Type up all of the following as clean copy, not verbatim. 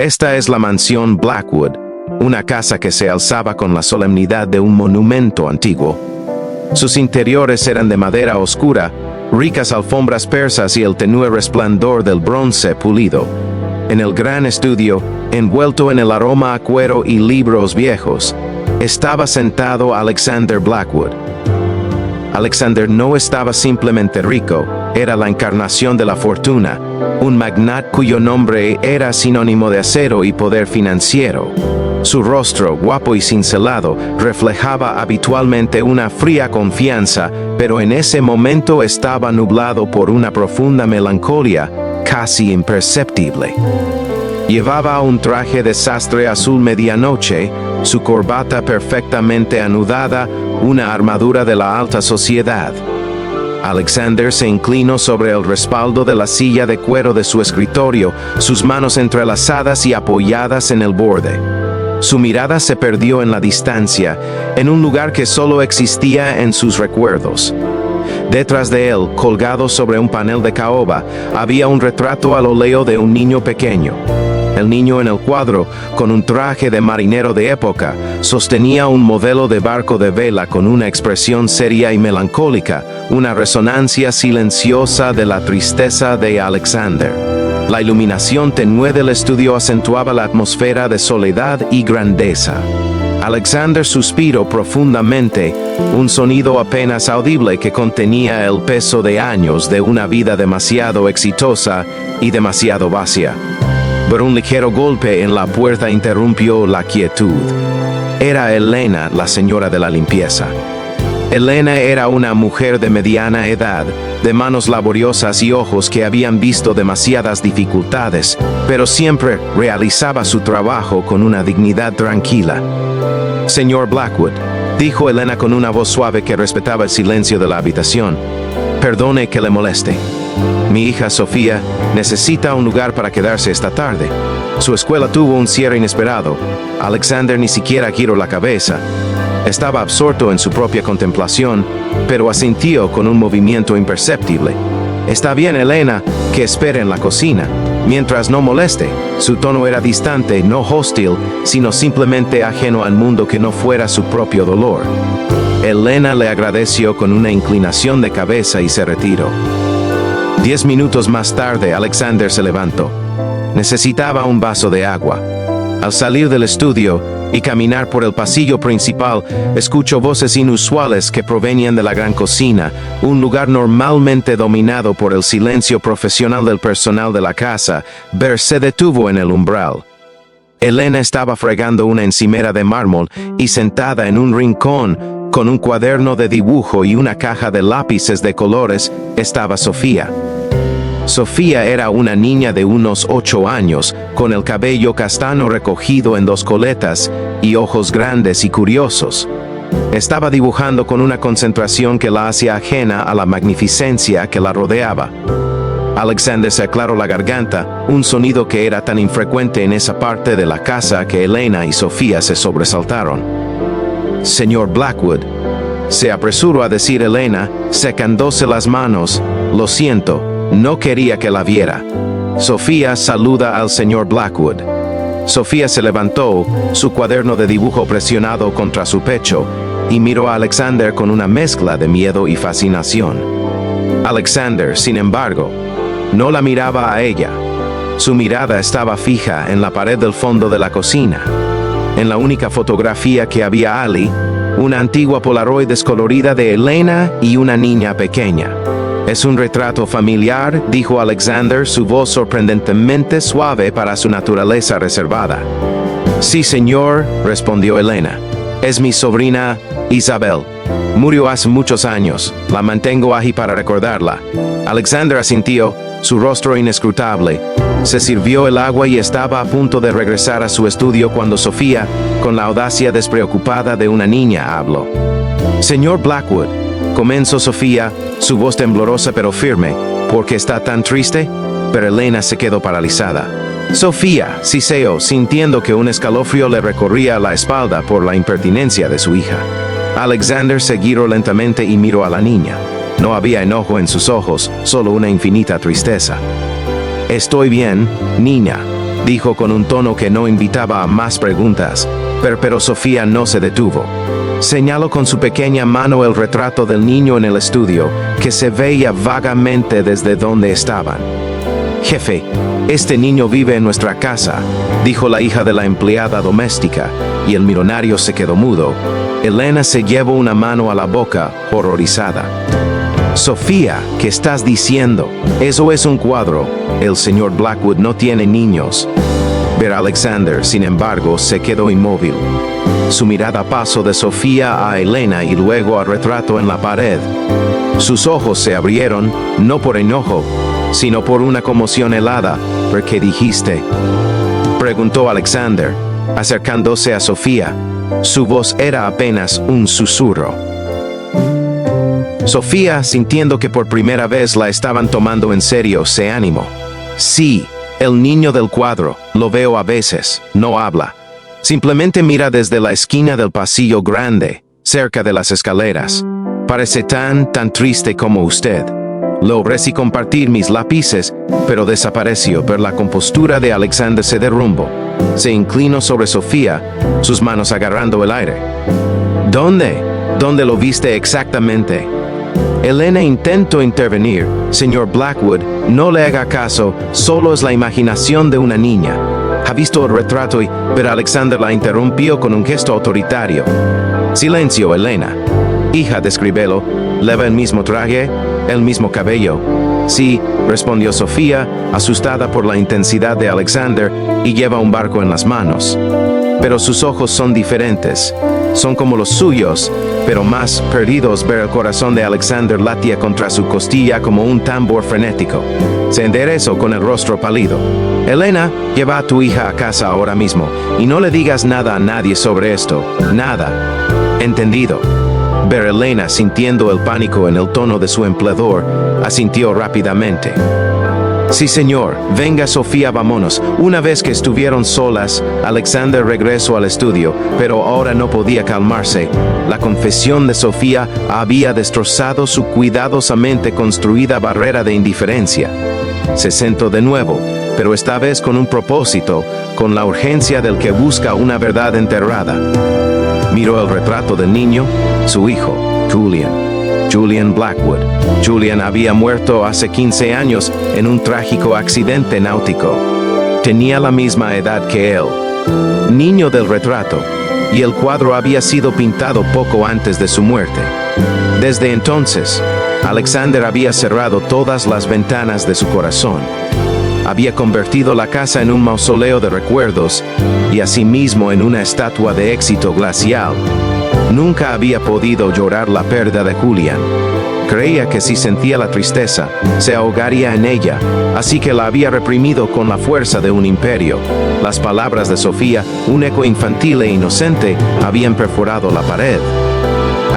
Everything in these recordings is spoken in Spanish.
Esta es la mansión Blackwood, una casa que se alzaba con la solemnidad de un monumento antiguo. Sus interiores eran de madera oscura, ricas alfombras persas y el tenue resplandor del bronce pulido. En el gran estudio, envuelto en el aroma a cuero y libros viejos, estaba sentado Alexander Blackwood. Alexander no estaba simplemente rico, era la encarnación de la fortuna, un magnate cuyo nombre era sinónimo de acero y poder financiero. Su rostro, guapo y cincelado, reflejaba habitualmente una fría confianza, pero en ese momento estaba nublado por una profunda melancolía, casi imperceptible. Llevaba un traje de sastre azul medianoche, su corbata perfectamente anudada, una armadura de la alta sociedad. Alexander se inclinó sobre el respaldo de la silla de cuero de su escritorio, sus manos entrelazadas y apoyadas en el borde. Su mirada se perdió en la distancia, en un lugar que solo existía en sus recuerdos. Detrás de él, colgado sobre un panel de caoba, había un retrato al óleo de un niño pequeño. El niño en el cuadro, con un traje de marinero de época, sostenía un modelo de barco de vela con una expresión seria y melancólica, una resonancia silenciosa de la tristeza de Alexander. La iluminación tenue del estudio acentuaba la atmósfera de soledad y grandeza. Alexander suspiró profundamente, un sonido apenas audible que contenía el peso de años de una vida demasiado exitosa y demasiado vacía. Pero un ligero golpe en la puerta interrumpió la quietud. Era Elena, la señora de la limpieza. Elena era una mujer de mediana edad, de manos laboriosas y ojos que habían visto demasiadas dificultades, pero siempre realizaba su trabajo con una dignidad tranquila. «Señor Blackwood», dijo Elena con una voz suave que respetaba el silencio de la habitación, «perdone que le moleste. Mi hija Sofía necesita un lugar para quedarse esta tarde. Su escuela tuvo un cierre inesperado. Alexander ni siquiera giró la cabeza. Estaba absorto en su propia contemplación, pero asintió con un movimiento imperceptible. Está bien, Elena, que espere en la cocina, mientras no moleste». Su tono era distante, no hostil, sino simplemente ajeno al mundo que no fuera su propio dolor. Elena le agradeció con una inclinación de cabeza y se retiró. 10 minutos más tarde, Alexander se levantó. Necesitaba un vaso de agua. Al salir del estudio y caminar por el pasillo principal, escuchó voces inusuales que provenían de la gran cocina, un lugar normalmente dominado por el silencio profesional del personal de la casa. Ver se detuvo en el umbral. Elena estaba fregando una encimera de mármol y sentada en un rincón, con un cuaderno de dibujo y una caja de lápices de colores, estaba Sofía. Sofía era una niña de unos 8 años, con el cabello castaño recogido en 2 coletas y ojos grandes y curiosos. Estaba dibujando con una concentración que la hacía ajena a la magnificencia que la rodeaba. Alexander se aclaró la garganta, un sonido que era tan infrecuente en esa parte de la casa que Elena y Sofía se sobresaltaron. «Señor Blackwood», se apresuró a decir Elena, secándose las manos, «lo siento, no quería que la viera. Sofía saluda al señor Blackwood». Sofía se levantó, su cuaderno de dibujo presionado contra su pecho, y miró a Alexander con una mezcla de miedo y fascinación. Alexander, sin embargo, no la miraba a ella. Su mirada estaba fija en la pared del fondo de la cocina. En la única fotografía que había allí, una antigua Polaroid descolorida de Elena y una niña pequeña. «Es un retrato familiar», dijo Alexander, su voz sorprendentemente suave para su naturaleza reservada. «Sí, señor», respondió Elena. «Es mi sobrina, Isabel. Murió hace muchos años. La mantengo aquí para recordarla». Alexander asintió, su rostro inescrutable. Se sirvió el agua y estaba a punto de regresar a su estudio cuando Sofía, con la audacia despreocupada de una niña, habló. «Señor Blackwood», comenzó Sofía, su voz temblorosa pero firme, «¿por qué está tan triste?». Pero Elena se quedó paralizada. Sofía siseó, sintiendo que un escalofrío le recorría la espalda por la impertinencia de su hija. Alexander se giró lentamente y miró a la niña. No había enojo en sus ojos, solo una infinita tristeza. «Estoy bien, niña», dijo con un tono que no invitaba a más preguntas, pero Sofía no se detuvo. Señaló con su pequeña mano el retrato del niño en el estudio, que se veía vagamente desde donde estaban. «Jefe, este niño vive en nuestra casa», dijo la hija de la empleada doméstica, y el millonario se quedó mudo. Elena se llevó una mano a la boca, horrorizada. «Sofía, ¿qué estás diciendo? Eso es un cuadro. El señor Blackwood no tiene niños». Pero Alexander, sin embargo, se quedó inmóvil. Su mirada pasó de Sofía a Elena y luego al retrato en la pared. Sus ojos se abrieron, no por enojo, sino por una conmoción helada. «¿Por qué dijiste?», preguntó Alexander, acercándose a Sofía. Su voz era apenas un susurro. Sofía, sintiendo que por primera vez la estaban tomando en serio, se animó. «Sí, el niño del cuadro, lo veo a veces, no habla. Simplemente mira desde la esquina del pasillo grande, cerca de las escaleras. Parece tan triste como usted». Logré sí compartir mis lápices, pero desapareció, pero la compostura de Alexander se derrumbó. Se inclinó sobre Sofía, sus manos agarrando el aire. «¿Dónde? ¿Dónde lo viste exactamente?». Elena intentó intervenir. «Señor Blackwood, no le haga caso, solo es la imaginación de una niña. Ha visto el retrato y...». Pero Alexander la interrumpió con un gesto autoritario. «Silencio, Elena. Hija, descríbelo. ¿Lleva el mismo traje? ¿El mismo cabello?». «Sí», respondió Sofía, asustada por la intensidad de Alexander, «y lleva un barco en las manos. Pero sus ojos son diferentes. Son como los suyos, pero más perdidos». Ver el corazón de Alexander latía contra su costilla como un tambor frenético. Se enderezó con el rostro pálido. «Elena, lleva a tu hija a casa ahora mismo, y no le digas nada a nadie sobre esto. Nada. ¿Entendido?». Ver Elena, sintiendo el pánico en el tono de su empleador, asintió rápidamente. «Sí, señor. Venga, Sofía, vámonos». Una vez que estuvieron solas, Alexander regresó al estudio, pero ahora no podía calmarse. La confesión de Sofía había destrozado su cuidadosamente construida barrera de indiferencia. Se sentó de nuevo, pero esta vez con un propósito, con la urgencia del que busca una verdad enterrada. Miró el retrato del niño, su hijo, Julian Blackwood. Julian había muerto hace 15 años en un trágico accidente náutico. Tenía la misma edad que él. Niño del retrato, y el cuadro había sido pintado poco antes de su muerte. Desde entonces, Alexander había cerrado todas las ventanas de su corazón. Había convertido la casa en un mausoleo de recuerdos y asimismo en una estatua de éxito glacial. Nunca había podido llorar la pérdida de Julian. Creía que si sentía la tristeza, se ahogaría en ella, así que la había reprimido con la fuerza de un imperio. Las palabras de Sofía, un eco infantil e inocente, habían perforado la pared.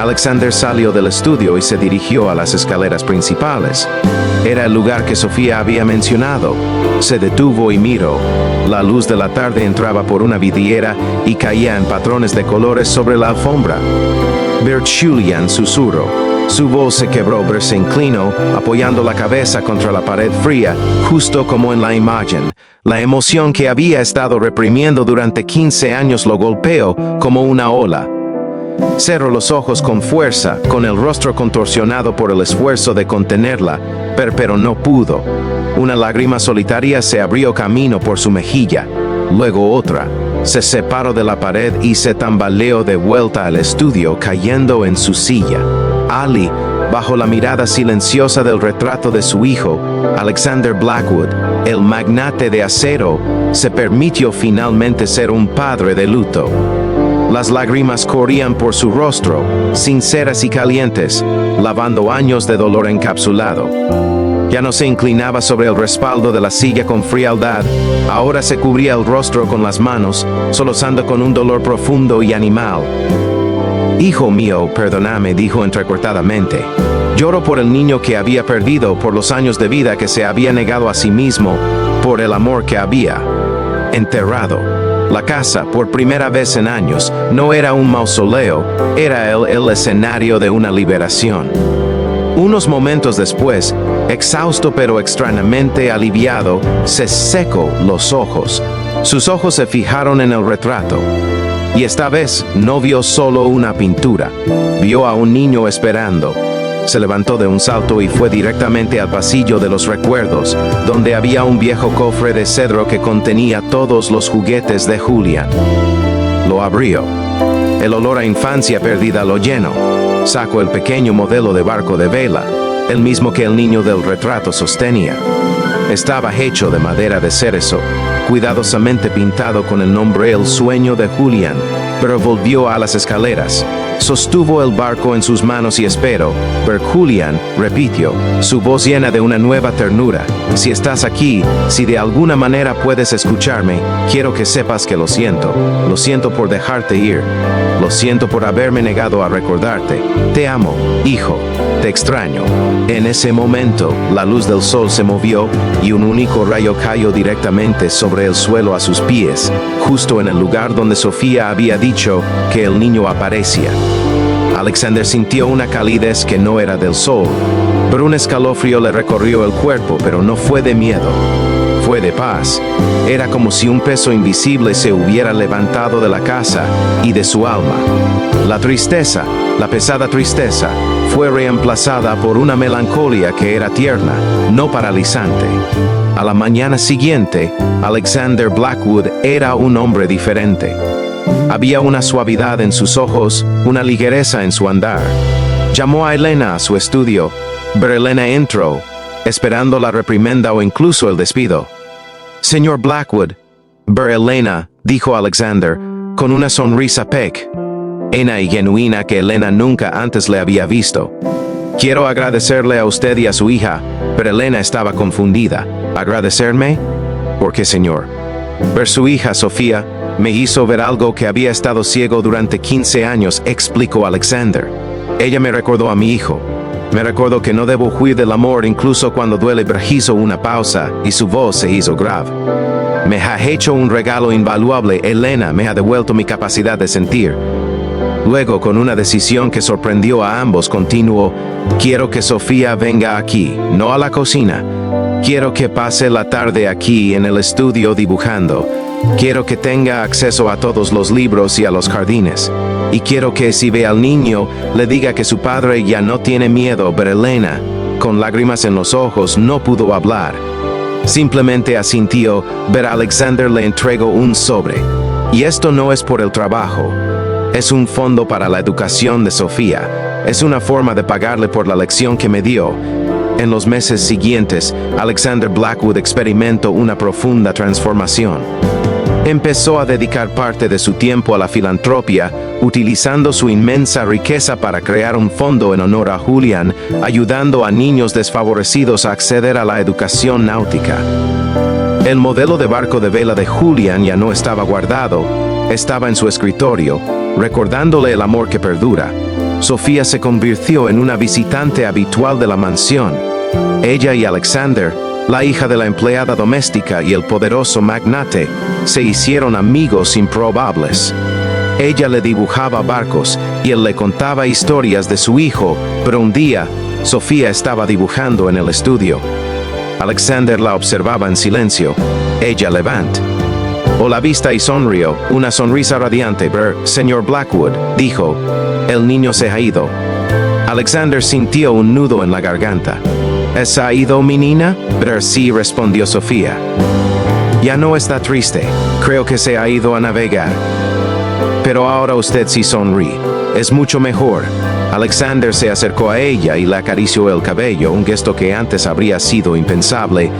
Alexander salió del estudio y se dirigió a las escaleras principales. Era el lugar que Sofía había mencionado. Se detuvo y miró. La luz de la tarde entraba por una vidriera y caía en patrones de colores sobre la alfombra. Ver Julian susurró. Su voz se quebró, pero se inclinó, apoyando la cabeza contra la pared fría, justo como en la imagen. La emoción que había estado reprimiendo durante 15 años lo golpeó como una ola. Cerró los ojos con fuerza, con el rostro contorsionado por el esfuerzo de contenerla, pero no pudo. Una lágrima solitaria se abrió camino por su mejilla, luego otra. Se separó de la pared y se tambaleó de vuelta al estudio, cayendo en su silla. Ali, bajo la mirada silenciosa del retrato de su hijo, Alexander Blackwood, el magnate de acero, se permitió finalmente ser un padre de luto. Las lágrimas corrían por su rostro, sinceras y calientes, lavando años de dolor encapsulado. Ya no se inclinaba sobre el respaldo de la silla con frialdad, ahora se cubría el rostro con las manos, solozando con un dolor profundo y animal. «Hijo mío, perdóname», dijo entrecortadamente. «Lloro por el niño que había perdido, por los años de vida que se había negado a sí mismo, por el amor que había enterrado». La casa, por primera vez en años, no era un mausoleo, era el escenario de una liberación. Unos momentos después, exhausto pero extrañamente aliviado, se secó los ojos. Sus ojos se fijaron en el retrato. Y esta vez no vio solo una pintura, vio a un niño esperando. Se levantó de un salto y fue directamente al pasillo de los recuerdos, donde había un viejo cofre de cedro que contenía todos los juguetes de Julian. Lo abrió. El olor a infancia perdida lo llenó. Sacó el pequeño modelo de barco de vela, el mismo que el niño del retrato sostenía. Estaba hecho de madera de cerezo, cuidadosamente pintado con el nombre El sueño de Julian, pero volvió a las escaleras. Sostuvo el barco en sus manos y esperó ver Julian, repitió, su voz llena de una nueva ternura. Si estás aquí, si de alguna manera puedes escucharme, quiero que sepas que lo siento. Lo siento por dejarte ir. Lo siento por haberme negado a recordarte. Te amo, hijo. Te extraño. En ese momento, la luz del sol se movió y un único rayo cayó directamente sobre el suelo a sus pies, justo en el lugar donde Sofía había dicho que el niño aparecía. Alexander sintió una calidez que no era del sol, pero un escalofrío le recorrió el cuerpo, pero no fue de miedo. Fue de paz. Era como si un peso invisible se hubiera levantado de la casa y de su alma. La tristeza, la pesada tristeza, fue reemplazada por una melancolía que era tierna, no paralizante. A la mañana siguiente, Alexander Blackwood era un hombre diferente. Había una suavidad en sus ojos, una ligereza en su andar. Llamó a Elena a su estudio, pero Elena entró, esperando la reprimenda o incluso el despido. Señor Blackwood, Elena, dijo Alexander, con una sonrisa pequeña y genuina que Elena nunca antes le había visto. Quiero agradecerle a usted y a su hija, pero Elena estaba confundida. ¿Agradecerme? ¿Por qué, señor? Ver su hija, Sofía, me hizo ver algo que había estado ciego durante 15 años, explicó Alexander. Ella me recordó a mi hijo. Me recordó que no debo huir del amor incluso cuando duele, pero hizo una pausa y su voz se hizo grave. Me ha hecho un regalo invaluable. Elena me ha devuelto mi capacidad de sentir. Luego, con una decisión que sorprendió a ambos, continuó, quiero que Sofía venga aquí, no a la cocina. Quiero que pase la tarde aquí en el estudio dibujando. Quiero que tenga acceso a todos los libros y a los jardines. Y quiero que si ve al niño, le diga que su padre ya no tiene miedo, pero Elena, con lágrimas en los ojos, no pudo hablar. Simplemente asintió, pero Alexander le entregó un sobre. Y esto no es por el trabajo. Es un fondo para la educación de Sofía. Es una forma de pagarle por la lección que me dio. En los meses siguientes, Alexander Blackwood experimentó una profunda transformación. Empezó a dedicar parte de su tiempo a la filantropía, utilizando su inmensa riqueza para crear un fondo en honor a Julian, ayudando a niños desfavorecidos a acceder a la educación náutica. El modelo de barco de vela de Julian ya no estaba guardado, estaba en su escritorio, recordándole el amor que perdura. Sofía se convirtió en una visitante habitual de la mansión. Ella y Alexander, la hija de la empleada doméstica y el poderoso magnate, se hicieron amigos improbables. Ella le dibujaba barcos y él le contaba historias de su hijo, pero un día, Sofía estaba dibujando en el estudio. Alexander la observaba en silencio. Ella levantó la vista y sonrió, una sonrisa radiante. Señor Blackwood, dijo, el niño se ha ido. Alexander sintió un nudo en la garganta. ¿Se ha ido mi niña? Pero sí, respondió Sofía. Ya no está triste, creo que se ha ido a navegar. Pero ahora usted sí sonríe, es mucho mejor. Alexander se acercó a ella y le acarició el cabello, un gesto que antes habría sido impensable.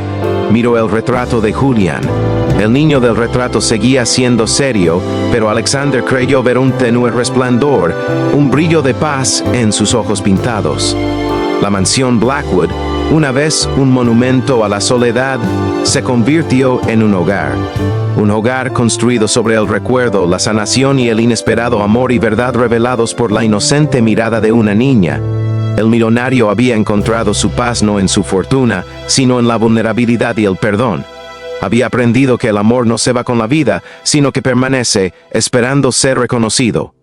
Miró el retrato de Julian. El niño del retrato seguía siendo serio, pero Alexander creyó ver un tenue resplandor, un brillo de paz en sus ojos pintados. La mansión Blackwood, una vez un monumento a la soledad, se convirtió en un hogar. Un hogar construido sobre el recuerdo, la sanación y el inesperado amor y verdad revelados por la inocente mirada de una niña. El millonario había encontrado su paz no en su fortuna, sino en la vulnerabilidad y el perdón. Había aprendido que el amor no se va con la vida, sino que permanece, esperando ser reconocido.